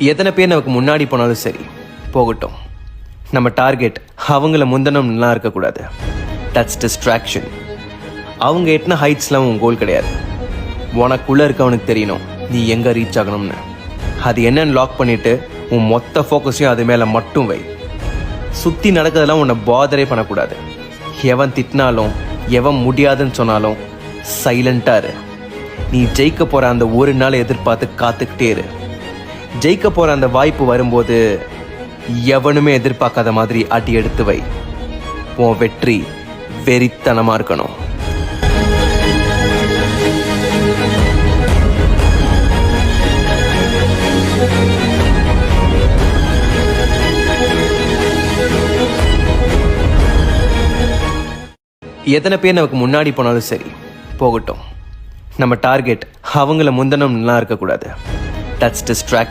எத்தனை பேர் நமக்கு முன்னாடி போனாலும் சரி, போகட்டும். நம்ம டார்கெட் அவங்கள முந்தனம் நல்லா இருக்கக்கூடாது. That's distraction. அவங்க எட்டின ஹைட்ஸ்லாம் உன் கோல் கிடையாது. உனக்குள்ளே இருக்கவனுக்கு தெரியணும் நீ எங்கே ரீச் ஆகணும்னு. அது என்னன்னு லாக் பண்ணிவிட்டு உன் மொத்த ஃபோக்கஸையும் அது மேலே மட்டும் வை. சுற்றி நடக்கிறதெல்லாம் உன்னை பாதரே பண்ணக்கூடாது. எவன் திட்டினாலும் எவன் முடியாதுன்னு சொன்னாலும் சைலண்டாக இரு. நீ ஜெயிக்க போகிற அந்த ஒரு நாள் எதிர்பார்த்து காத்துக்கிட்டே இரு. ஜெயிக்க போகிற அந்த வாய்ப்பு வரும்போது எவனுமே எதிர்பார்க்காத மாதிரி அடி எடுத்து வை. உன் வெற்றி வெறித்தனமாக இருக்கணும். எத்தனை பேர் நமக்கு முன்னாடி போனாலும் சரி, போகட்டும். நம்ம டார்கெட் அவங்கள முந்தனம் நல்லா இருக்கக்கூடாது. That's distraction.